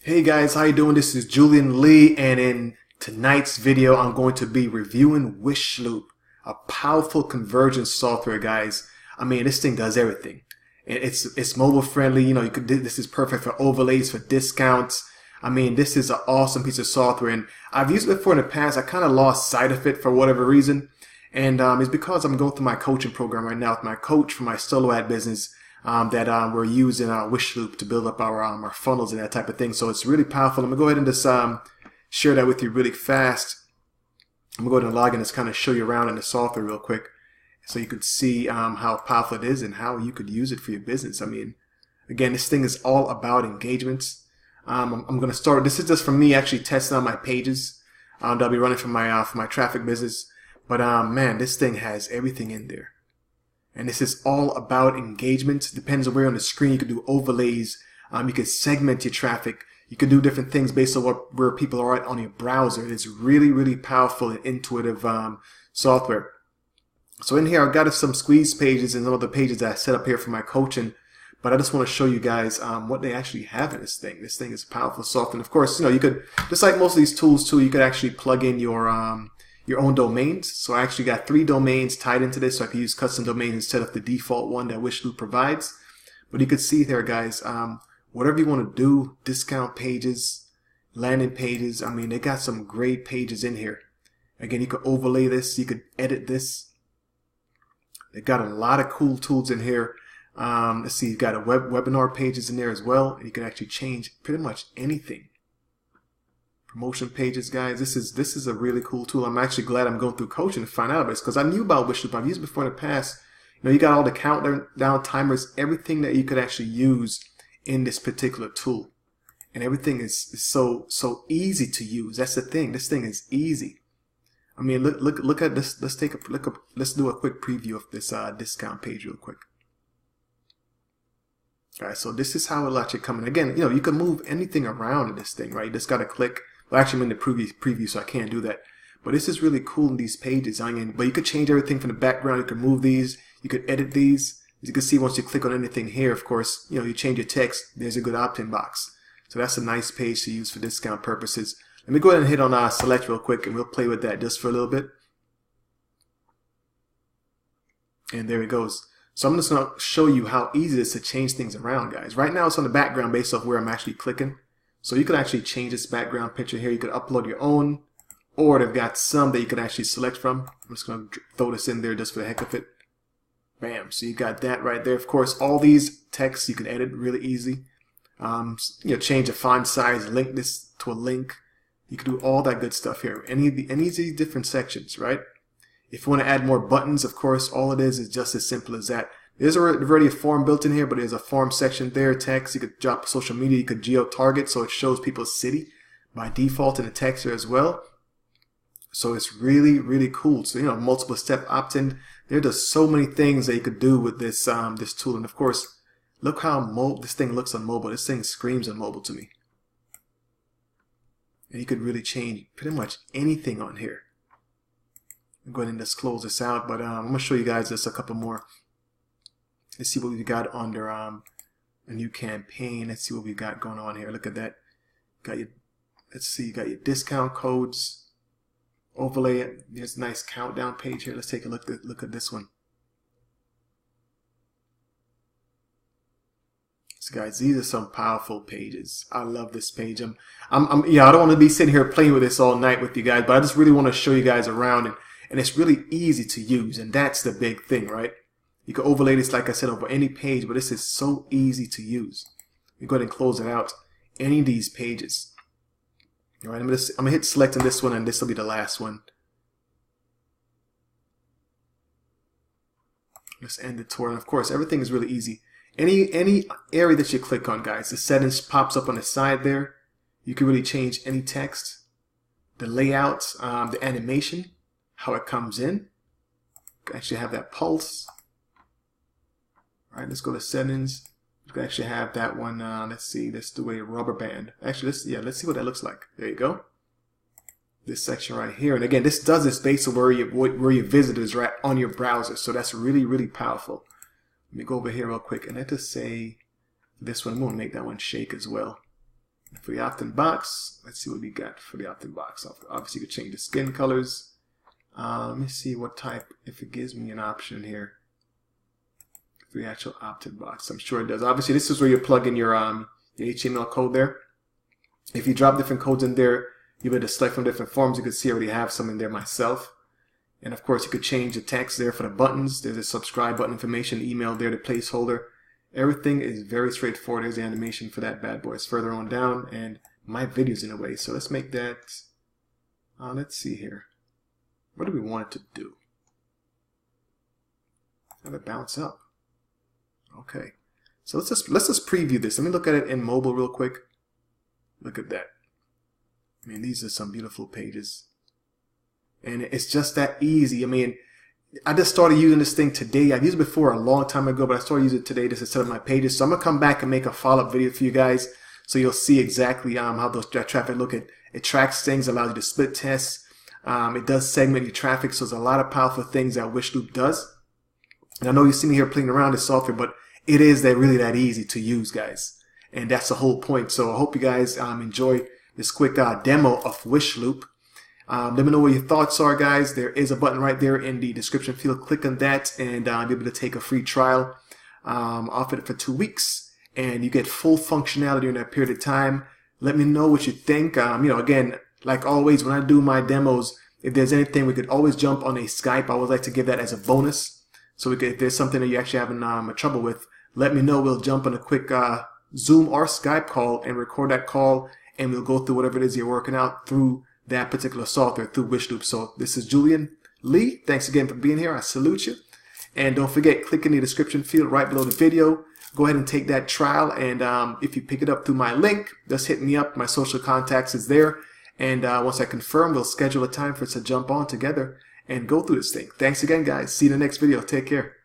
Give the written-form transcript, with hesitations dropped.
Hey guys, how you doing? This is Julian Lee, and in tonight's video I'm going to be reviewing Wishloop, a powerful conversion software, guys. I mean, this thing does everything. It's mobile friendly. You know, this is perfect for overlays, for discounts. I mean, this is an awesome piece of software, and I've used it before in the past. I kind of lost sight of it for whatever reason, and it's because I'm going through my coaching program right now with my coach for my solo ad business. That we're using Wishloop to build up our funnels and that type of thing. So it's really powerful. I'm going to go ahead and just share that with you really fast. I'm going to go ahead and log in and just kind of show you around in the software real quick so you could see how powerful it is and how you could use it for your business. I mean, again, this thing is all about engagements. I'm going to start. This is just for me actually testing out my pages that I'll be running for my traffic business. But man, this thing has everything in there. And this is all about engagement. Depends on where on the screen. You can do overlays. You can segment your traffic. You can do different things based on where people are at on your browser. It's really, really powerful and intuitive software. So in here, I've got some squeeze pages and some other pages that I set up here for my coaching. But I just want to show you guys what they actually have in this thing. This thing is powerful software. And of course, you know, you could, just like most of these tools too, you could actually plug in your own domains. So I actually got 3 domains tied into this, so I can use custom domains instead of the default one that Wishloop provides. But you can see there, guys, whatever you want to do, discount pages, landing pages, I mean, they got some great pages in here. Again, you could overlay this, you could edit this. They got a lot of cool tools in here. Let's see, you've got a webinar pages in there as well, and you can actually change pretty much anything. Promotion pages, guys. This is a really cool tool. I'm actually glad I'm going through coaching to find out about this because I knew about Wishloop. I've used it before in the past. You know, you got all the countdown timers, everything that you could actually use in this particular tool, and everything is so easy to use. That's the thing. This thing is easy. I mean, look at this. Let's take a look. Let's do a quick preview of this discount page real quick. All right, so this is how it'll actually come in. Again, you know, you can move anything around in this thing, right? You just got to click. Well, actually, I'm in the preview, so I can't do that. But this is really cool in these pages. But you could change everything from the background. You could move these. You could edit these. As you can see, once you click on anything here, of course, you know, you change your text. There's a good opt-in box. So that's a nice page to use for discount purposes. Let me go ahead and hit on select real quick, and we'll play with that just for a little bit. And there it goes. So I'm just going to show you how easy it is to change things around, guys. Right now, it's on the background based off where I'm actually clicking. So you can actually change this background picture here. You could upload your own, or they've got some that you can actually select from. I'm just going to throw this in there just for the heck of it. Bam. So you got that right there. Of course, all these texts you can edit really easy. You know, change the font size, link this to a link. You can do all that good stuff here. Any of these different sections, right? If you want to add more buttons, of course, all it is just as simple as that. There's already a form built in here, but there's a form section there, text. You could drop social media. You could geo-target, so it shows people's city by default in the text here as well. So it's really, really cool. So, you know, multiple step opt-in. There are just so many things that you could do with this this tool. And of course, look how this thing looks on mobile. This thing screams on mobile to me. And you could really change pretty much anything on here. I'm going to just close this out, but I'm going to show you guys just a couple more. Let's see what we've got under a new campaign. Let's see what we've got going on here. Look at that. Got your, let's see, you got your discount codes, overlay it. There's a nice countdown page here. Let's take a look at this one. So guys, these are some powerful pages. I love this page. Yeah, I don't want to be sitting here playing with this all night with you guys, but I just really want to show you guys around, and it's really easy to use, and that's the big thing, right? You can overlay this, like I said, over any page, but this is so easy to use. You go ahead and close it out. Any of these pages. All right, I'm gonna hit select on this one, and this will be the last one. Let's end the tour, and of course, everything is really easy. Any area that you click on, guys, the settings pops up on the side there. You can really change any text, the layout, the animation, how it comes in. You can actually have that pulse. All right, let's go to settings. You can actually have that one. Let's see. Let's do a rubber band. Actually, let's see what that looks like. There you go. This section right here, and again, this does this based on where your visitors are at on your browser. So that's really, really powerful. Let me go over here real quick, and let's just say this one. I'm gonna make that one shake as well. For the opt-in box, let's see what we got for the opt-in box. Obviously, you can change the skin colors. Let me see what type, if it gives me an option here for the actual opt-in box. I'm sure it does. Obviously, this is where you plug in your HTML code there. If you drop different codes in there, you'll be able to select from different forms. You can see I already have some in there myself. And of course, you could change the text there for the buttons. There's a subscribe button information, email there, the placeholder. Everything is very straightforward. There's the animation for that bad boy. It's further on down, and my video's in a way. So let's make that, let's see here. What do we want it to do? Have it bounce up. Okay. So let's just preview this. Let me look at it in mobile real quick. Look at that. I mean, these are some beautiful pages. And it's just that easy. I mean, I just started using this thing today. I've used it before a long time ago, but I started using it today just to set up my pages. So I'm going to come back and make a follow-up video for you guys so you'll see exactly how that traffic look. It tracks things, allows you to split tests. It does segment your traffic, so there's a lot of powerful things that Wishloop does. And I know you see me here playing around with software, but it is really that easy to use, guys. And that's the whole point. So I hope you guys enjoy this quick demo of Wishloop. Let me know what your thoughts are, guys. There is a button right there in the description field. Click on that and be able to take a free trial off it for 2 weeks. And you get full functionality during that period of time. Let me know what you think. You know, again, like always, when I do my demos, if there's anything, we could always jump on a Skype. I would like to give that as a bonus. So if there's something that you're actually having trouble with, let me know. We'll jump on a quick Zoom or Skype call and record that call, and we'll go through whatever it is you're working out through that particular software, through Wishloop. So this is Julian Lee. Thanks again for being here. I salute you. And don't forget, click in the description field right below the video. Go ahead and take that trial. And if you pick it up through my link, just hit me up. My social contacts is there. And once I confirm, we'll schedule a time for us to jump on together and go through this thing. Thanks again, guys. See you in the next video. Take care.